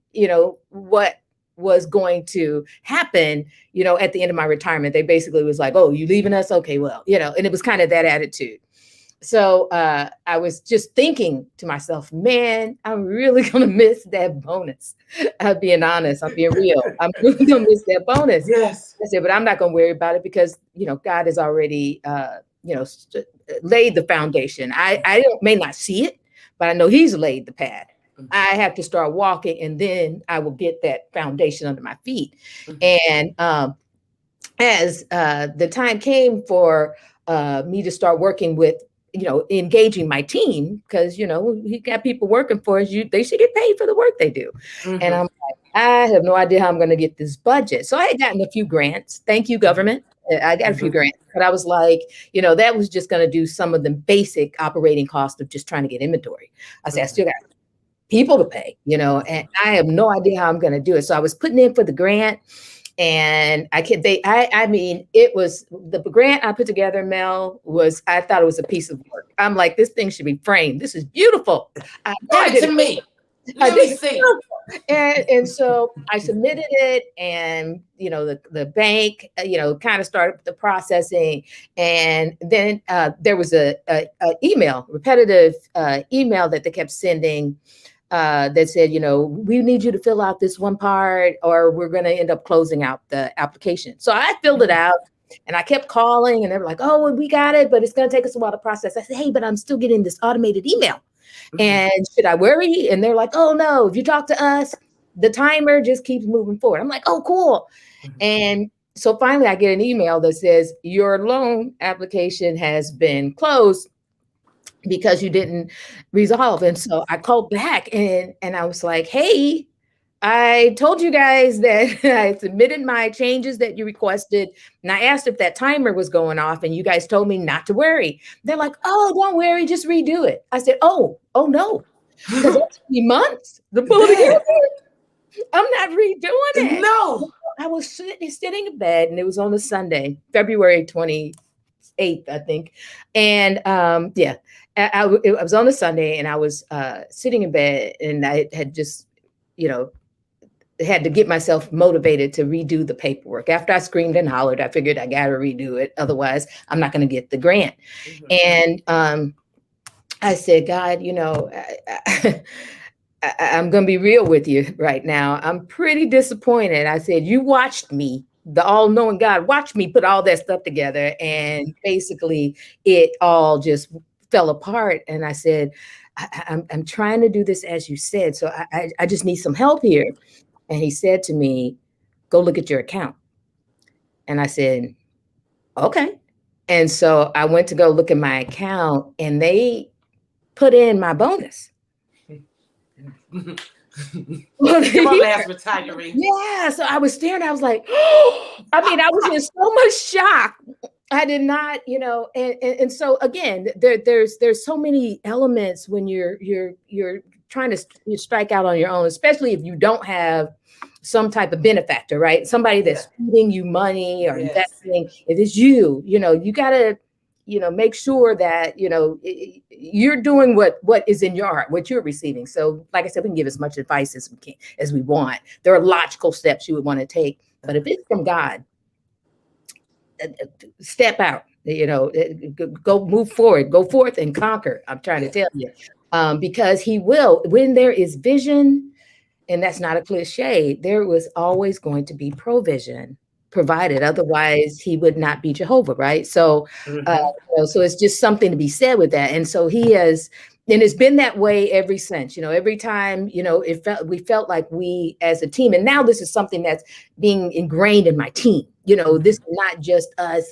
what was going to happen, at the end of my retirement. They basically was like, oh, you leaving us? Okay, well, and it was kind of that attitude. So I was just thinking to myself, man, I'm really going to miss that bonus. I'm being honest. I'm being real. I'm really going to miss that bonus. Yes. I said, but I'm not going to worry about it, because, God has already, laid the foundation. I may not see it, but I know he's laid the pad. I have to start walking, and then I will get that foundation under my feet. And as the time came for me to start working with, engaging my team, because, he got people working for us, they should get paid for the work they do. And I'm like, I have no idea how I'm going to get this budget. So I had gotten a few grants. Thank you, government. I got a few grants, but I was like, that was just going to do some of the basic operating cost of just trying to get inventory. I said, I still got people to pay, and I have no idea how I'm going to do it. So I was putting in for the grant, and I mean, it was the grant I put together, Mel, I thought it was a piece of work. I'm like, this thing should be framed. This is beautiful. Give it to me. Let me see. And so I submitted it, and the bank kind of started the processing, and then there was a repetitive email that they kept sending that said, we need you to fill out this one part, or we're going to end up closing out the application. So I filled it out, and I kept calling, and they were like, oh, well, we got it, but it's going to take us a while to process. I said, hey, but I'm still getting this automated email. And should I worry? And they're like, oh, no, if you talk to us, the timer just keeps moving forward. I'm like, oh, cool. And so finally I get an email that says your loan application has been closed because you didn't resolve. And so I called back, and I was like, hey, I told you guys that I submitted my changes that you requested, and I asked if that timer was going off, and you guys told me not to worry. They're like, oh, don't worry, just redo it. I said, oh no, because that's 3 months to pull together. I'm not redoing it. No. I was sitting in bed, and it was on a Sunday, February 28th, I think. And I was on a Sunday, and I was sitting in bed, and I had just, had to get myself motivated to redo the paperwork. After I screamed and hollered, I figured I got to redo it. Otherwise, I'm not going to get the grant. And I said, God, I'm going to be real with you right now. I'm pretty disappointed. I said, you watched me, the all-knowing God watched me put all that stuff together, and basically it all just fell apart. And I said, I'm trying to do this as you said, so I just need some help here. And he said to me, go look at your account. And I said, okay. And so I went to go look at my account, and they put in my bonus. Come on, last retiree. Yeah. So I was staring, I was like, oh, I was in so much shock. I did not, and so again, there's so many elements when you're trying to strike out on your own, especially if you don't have some type of benefactor, right? Somebody that's feeding you money or investing. If it's you, you gotta make sure that, you're doing what is in your heart, what you're receiving. So like I said, we can give as much advice as we can, as we want. There are logical steps you would want to take, but if it's from God, step out, go move forward, go forth and conquer. I'm trying to Yeah. tell you, because he will, when there is vision, and that's not a cliche, there was always going to be provision provided. Otherwise, he would not be Jehovah, right? So, Mm-hmm. so it's just something to be said with that. And so he has, and it's been that way ever since. Every time, we felt like we as a team, and now this is something that's being ingrained in my team. This is not just us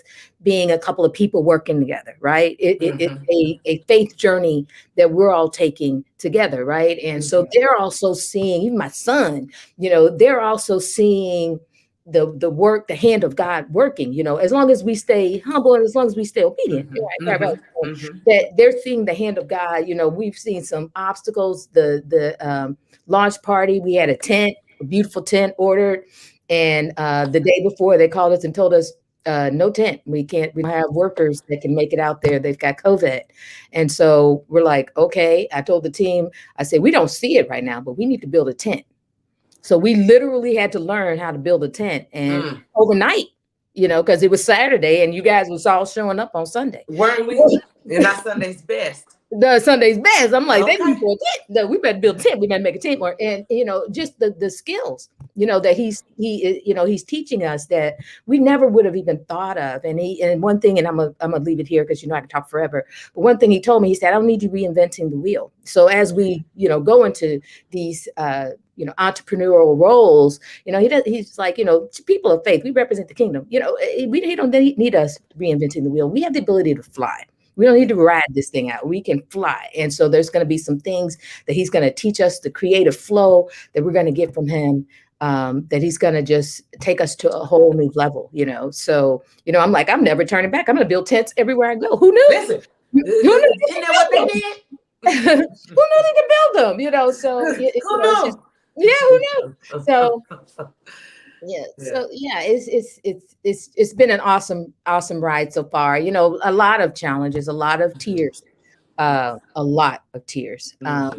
being a couple of people working together, right? It's Mm-hmm. a faith journey that we're all taking together, right? And so they're also seeing, even my son, they're also seeing the work, the hand of God working, as long as we stay humble and as long as we stay obedient. Mm-hmm. Right, right, Mm-hmm. right. Mm-hmm. That they're seeing the hand of God. We've seen some obstacles. The launch party, we had a tent, a beautiful tent ordered, and the day before they called us and told us, no tent. We don't have workers that can make it out there. They've got COVID. And so we're like, okay. I told the team, I said, we don't see it right now, but we need to build a tent. So we literally had to learn how to build a tent, and Mm. overnight, because it was Saturday and you guys was all showing up on Sunday. Weren't we? And not Sunday's best. The Sunday's best. I'm like, they Okay. need for a tent. No, we better build a tent. We better make a tent more. And just the skills, that he's teaching us that we never would have even thought of. And one thing, and I'm gonna leave it here because I can talk forever. But one thing he told me, he said, I don't need you reinventing the wheel. So as we, go into these entrepreneurial roles, he's like, people of faith, we represent the kingdom. He don't need us reinventing the wheel. We have the ability to fly. We don't need to ride this thing out. We can fly. And so there's going to be some things that he's going to teach us, the creative flow that we're going to get from him, that he's going to just take us to a whole new level, So, I'm like, I'm never turning back. I'm going to build tents everywhere I go. Who knew? Listen, Who knew isn't that what they did? who knew they could build them? So, Who it's just, knew? yeah, who knew? So, yeah. So yeah, it's been an awesome ride so far. A lot of challenges, a lot of tears, a lot of tears. But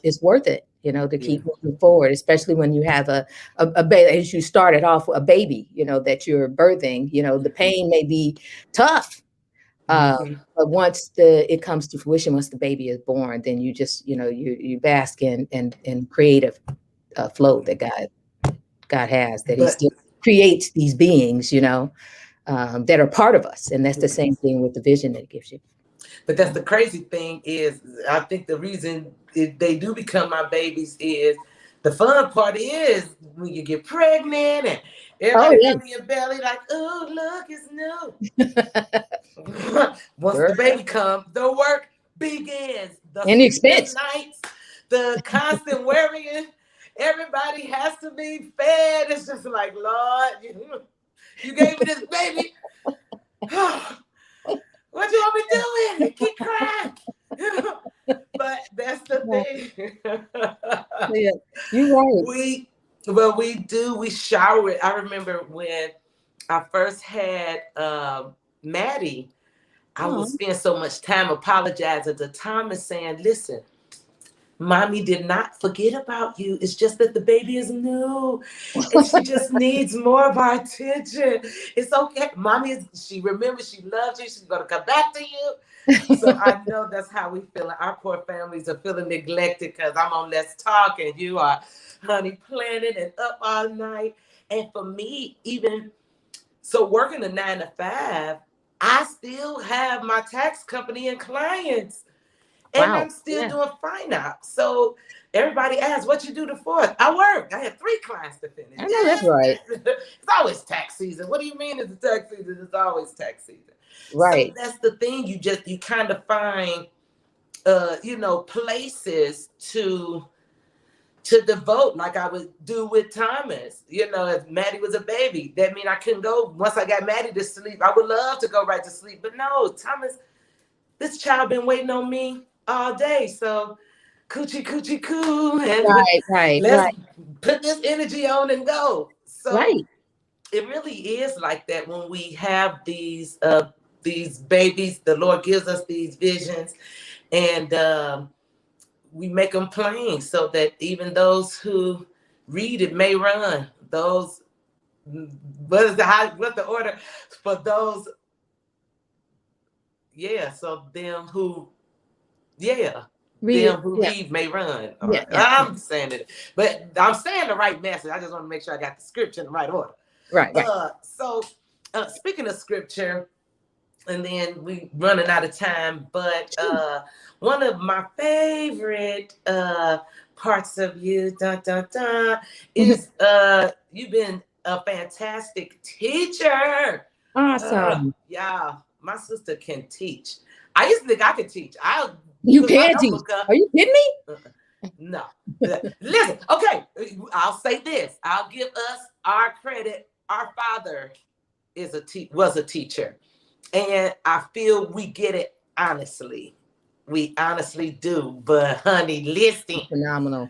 it's worth it, to keep moving forward, especially when you have a baby, as you started off, a baby, that you're birthing. The pain may be tough. But once it comes to fruition, once the baby is born, then you just, you bask in creative flow that God has, that he But still creates these beings, that are part of us. And that's the same thing with the vision that it gives you. But that's the crazy thing is, I think the reason they do become my babies is the fun part is when you get pregnant and everybody Yeah. rubbing your belly like, oh, look, it's new. Once the baby comes, the work begins. The And the sleepless expense. nights, the constant worrying. Everybody has to be fed. It's just like, Lord, you gave me this baby. What you want me doing? You keep crying. But that's the thing. Yeah, you're right. We shower it. I remember when I first had Maddie, I would spend so much time apologizing to Thomas, saying, listen, Mommy did not forget about you. It's just that the baby is new and she just needs more of our attention. It's okay. She remembers she loves you. She's going to come back to you. So I know that's how we feel. Our poor families are feeling neglected because I'm on Let's Talk and you are, honey, planning and up all night. And for me, even so, working a 9 to 5, I still have my tax company and clients. And Wow. I'm still doing fine now. So everybody asks, what you do the 4th? I work. I had 3 clients to finish. I know that's right. It's always tax season. What do you mean it's tax season? It's always tax season. So Right. that's the thing. You kind of find, places to devote, like I would do with Thomas. If Maddie was a baby, that mean I couldn't go. Once I got Maddie to sleep, I would love to go right to sleep. But no, Thomas, this child been waiting on me all day. So coochie coo, and Right. let's put this energy on and go. So Right. it really is like that when we have these these babies. The Lord gives us these visions, and we make them plain so that even those who read it may run. Those, what's the order for those? Yeah, so them who, yeah. Them who read may run. Yeah, I'm saying it, but I'm saying the right message. I just want to make sure I got the scripture in the right order. Right. So speaking of scripture, and then we running out of time, but one of my favorite parts of you, is you've been a fantastic teacher. Awesome. Yeah, my sister can teach. I used to think I could teach. You can teach. Are you kidding me? No. Listen, okay, I'll say this. I'll give us our credit. Our father was a teacher. And I feel we get it honestly. We honestly do. But honey, listen. Phenomenal.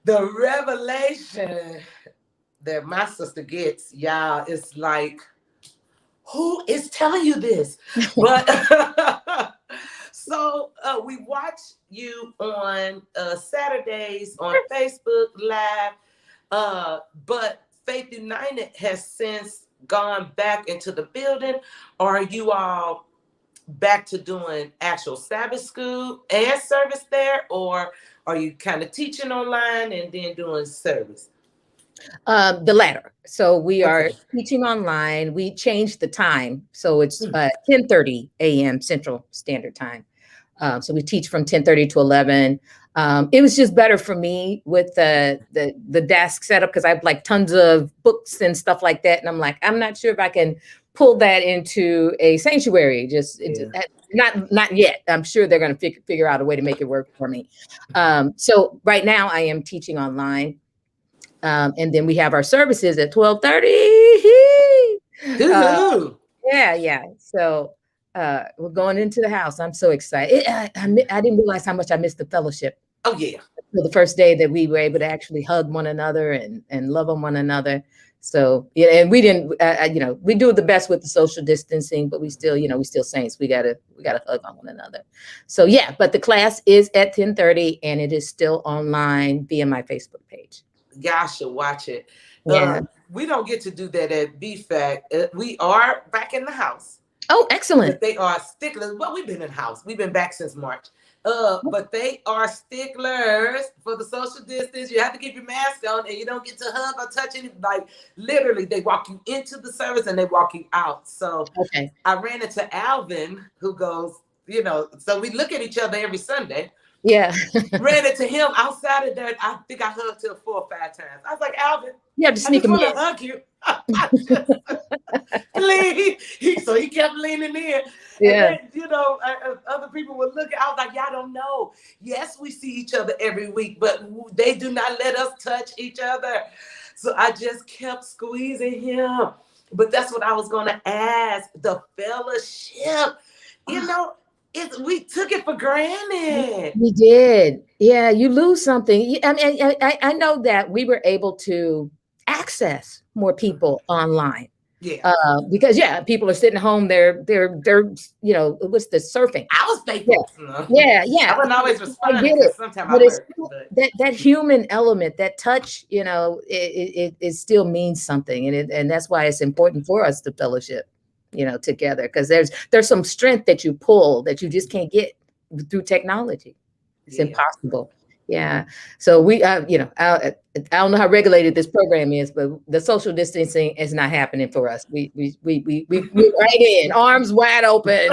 The revelation that my sister gets, y'all, is like, who is telling you this? But so we watch you on Saturdays on Facebook Live. But Faith United has since gone back into the building, or are you all back to doing actual Sabbath school and service there, or are you kind of teaching online and then doing service? The latter. So we are teaching online. We changed the time, so it's 10:30 a.m. Central Standard Time. So we teach from 10:30 to 11. It was just better for me with the desk setup because I have like tons of books and stuff like that, and I'm like, I'm not sure if I can pull that into a sanctuary. Not yet. I'm sure they're going to figure out a way to make it work for me. So right now I am teaching online. And then we have our services at 12:30. Yeah. So we're going into the house. I'm so excited. I didn't realize how much I missed the fellowship. Oh yeah. So the first day that we were able to actually hug one another and love on one another. So yeah, and we didn't, we do the best with the social distancing, but we still saints. We gotta hug on one another. So yeah, but the class is at 10:30 and it is still online via my Facebook page. Y'all should watch it. Yeah. We don't get to do that at BFAC. We are back in the house. Oh, excellent. But they are sticklers. Well, we've been in the house. We've been back since March. But they are sticklers for the social distance. You have to keep your mask on and you don't get to hug or touch anything. Like literally, they walk you into the service and they walk you out. So I ran into Alvin, who goes, so we look at each other every Sunday. Yeah. Ran into him outside of there. I think I hugged him 4 or 5 times. I was like, Alvin, you have to sneak him in. I hug you. Please. So he kept leaning in. Yeah. And then, other people would look. I was like, y'all don't know. Yes, we see each other every week, but they do not let us touch each other. So I just kept squeezing him. But that's what I was going to ask. The fellowship, we took it for granted. We did. Yeah, you lose something. I know that we were able to access more people online. Yeah. Because people are sitting home. They're what's the surfing? I was faithful. Yeah. I wouldn't always respond because sometimes that human element, that touch, it still means something, and that's why it's important for us to fellowship. Together, because there's some strength that you pull that you just can't get through technology. It's impossible. Yeah. So we, I don't know how regulated this program is, but the social distancing is not happening for us. We right in, arms wide open.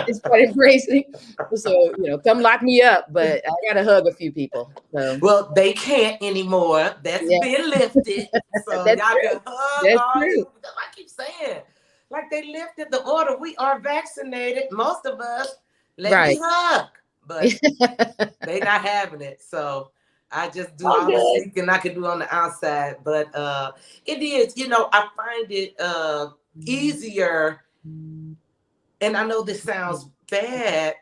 It's quite embracing. So come lock me up, but I gotta hug a few people. So. Well, they can't anymore. That's been lifted. So y'all can hug. That's true. I keep saying. Like they lifted the order. We are vaccinated. Most of us. Let me hug. But they not having it. So I just do all the speaking I can do on the outside. But it is, I find it easier. And I know this sounds bad,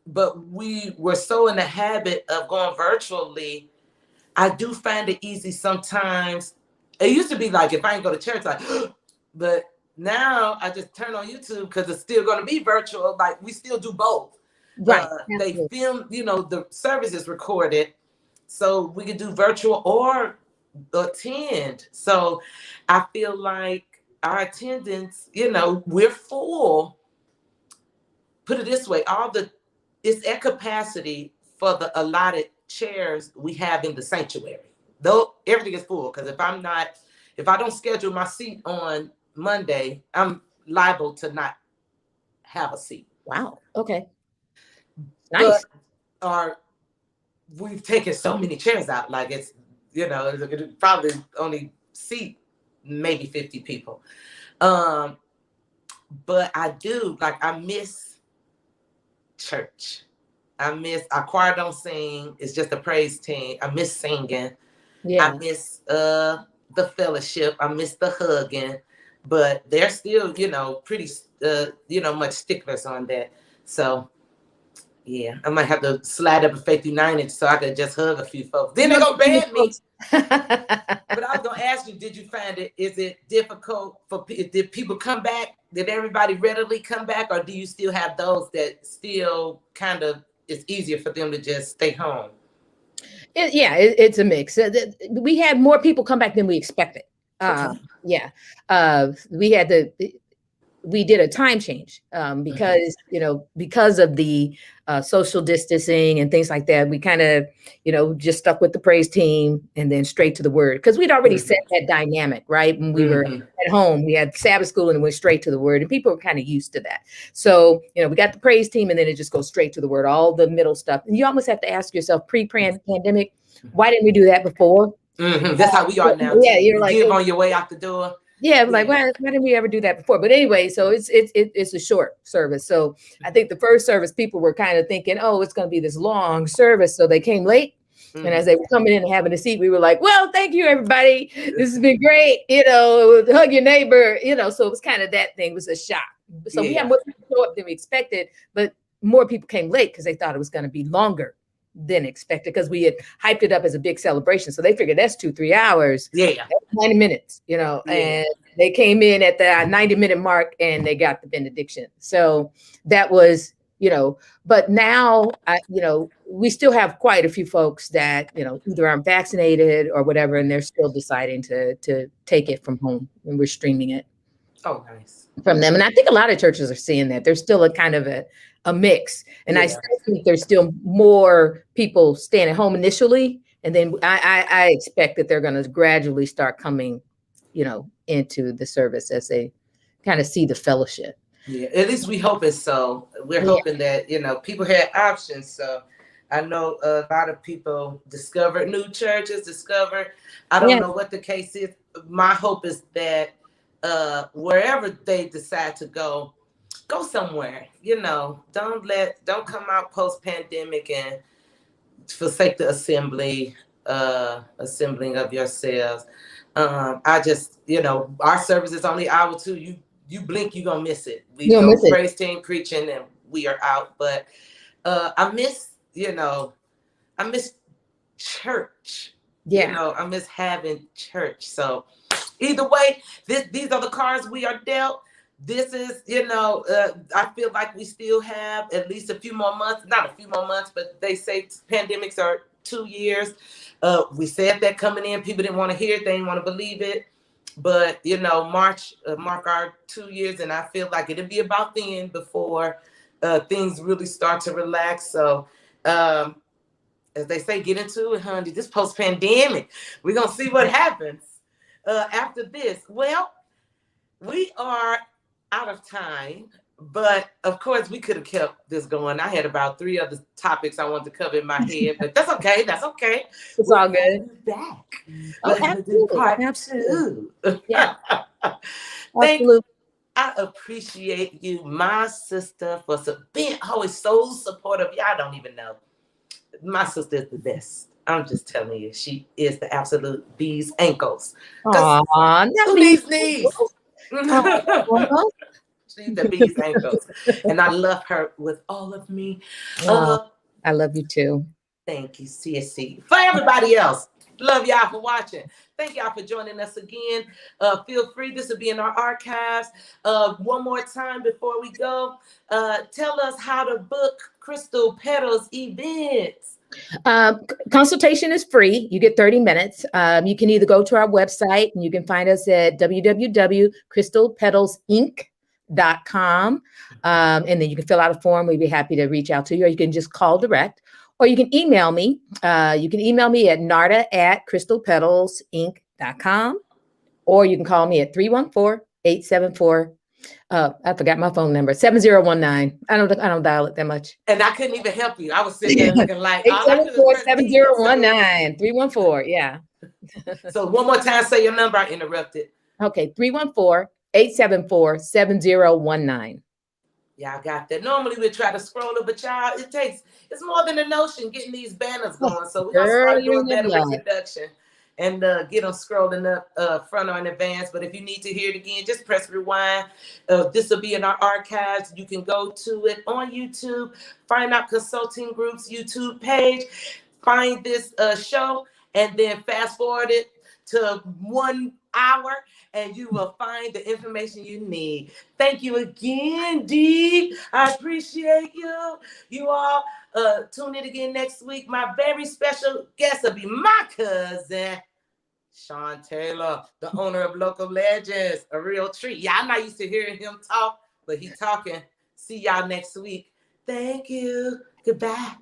but we were so in the habit of going virtually. I do find it easy sometimes. It used to be like if I ain't go to church, like, but now I just turn on YouTube because it's still going to be virtual. Like we still do both. Right. They Absolutely. film, the service is recorded, so we can do virtual or attend. So I feel like our attendance, we're full. Put it this way, it's at capacity for the allotted chairs we have in the sanctuary. Though everything is full, because if I don't schedule my seat on Monday, I'm liable to not have a seat. Wow. Okay. But Nice. our we've taken so many chairs out, like it probably only seat maybe 50 people. Um, but I miss church. I miss our choir don't sing. It's just a praise team. I miss singing. I Yeah. miss the fellowship. I miss the hugging. But they're still, pretty much sticklers on that. So yeah, I might have to slide up a Faith United so I could just hug a few folks. Then they're gonna ban me. But I was gonna ask you, did you find it? Is it difficult did people come back? Did everybody readily come back, or do you still have those that still kind of it's easier for them to just stay home? It's a mix. We had more people come back than we expected. Okay. Yeah, we had the we did a time change Mhm. because of the social distancing and things like that. We kind of just stuck with the praise team and then straight to the word, because we'd already set Mhm. that dynamic right when we were Mhm. at home. We had Sabbath school and went straight to the word, and people were kind of used to that. So we got the praise team, and then it just goes straight to the word, all the middle stuff. And you almost have to ask yourself, pre-pandemic, why didn't we do that before? That's how we are now Yeah, too. you're You like, give on your way out the door. yeah, I'm like, Yeah. why didn't we ever do that before? But anyway, so it's a short service. So I think the first service, people were kind of thinking, oh, it's going to be this long service, so they came late. And as Mhm. they were coming in and having a seat, we were like, well, thank you, everybody. This has been great. Hug your neighbor. So it was kind of that thing. It was a shock. So we had Yeah. more people show up than we expected, but more people came late because they thought it was going to be longer than expected, because we had hyped it up as a big celebration. So they figured that's 2-3 hours, Yeah. 90 minutes, Yeah. and they came in at the 90-minute mark and they got the benediction. So that was, but now, we still have quite a few folks that, either aren't vaccinated or whatever, and they're still deciding to take it from home, and we're streaming it Oh, nice. from them. And I think a lot of churches are seeing that. There's still a kind of a mix. And I Yeah. still think there's still more people staying at home initially. And then I expect that they're going to gradually start coming, into the service as they kind of see the fellowship. Yeah. At least we hope it's so. We're Yeah. hoping that, people had options. So I know a lot of people discovered new churches, I don't Yeah. know what the case is. My hope is that wherever they decide to go somewhere. Don't come out post pandemic and forsake the assembling of yourselves. I just, our service is only hour two. You blink, you gonna miss it. We You'll go miss it. praise team preaching and we are out. But I miss church. Yeah. I miss having church. So either way, these are the cards we are dealt. This is, I feel like we still have at least a few more months, not a few more months, but they say pandemics are 2 years. We said that coming in, people didn't want to hear it, they didn't want to believe it. But, March, mark our 2 years, and I feel like it'll be about then before things really start to relax. So, as they say, get into it, honey. This post pandemic, we're going to see what happens after this. Well, we are out of time, but of course we could have kept this going. I had about 3 other topics I wanted to cover in my head, but that's okay. That's okay. It's We'll all have good. you back. Oh, We'll do absolutely. part Absolutely. 2. Yeah, Thank absolutely. I appreciate you, my sister, for being always so supportive. Y'all don't even know. My sister is the best. I'm just telling you, she is the absolute bee's ankles. Because Aw, that who means needs knees? aw. She's the bee's ankles. And I love her with all of me. Aw, Uh, I love you too. Thank you, CSC. For everybody else, Love y'all for watching. Thank y'all for joining us again. Feel free. This will be in our archives. One more time before we go. Tell us how to book Crystal Petals events. Consultation is free. You get 30 minutes. You can either go to our website and you can find us at www.crystalpetalsinc.com. And then you can fill out a form. We'd be happy to reach out to you, or you can just call direct, or you can email me. You can email me at narda@crystalpetalsinc.com, or you can call me at 314-874. I forgot my phone number, 7019. I don't dial it that much. And I couldn't even help you. I was sitting there looking like 874-7019. 314. Yeah. So one more time, say your number. I interrupted. Okay, 314-874-7019. Yeah, I got that. Normally we try to scroll it, but y'all, it's more than a notion getting these banners going. So we're gonna start doing better with production and get them scrolling up front or in advance. But if you need to hear it again, just press rewind. This will be in our archives. You can go to it on YouTube, find out Consulting Group's YouTube page, find this show, and then fast forward it to 1 hour, and you will find the information you need. Thank you again, Dee. I appreciate you. You all tune in again next week. My very special guest will be my cousin, Sean Taylor, the owner of Local Legends. A real treat. Yeah, I'm not used to hearing him talk, but he's talking. See y'all next week. Thank you. Goodbye.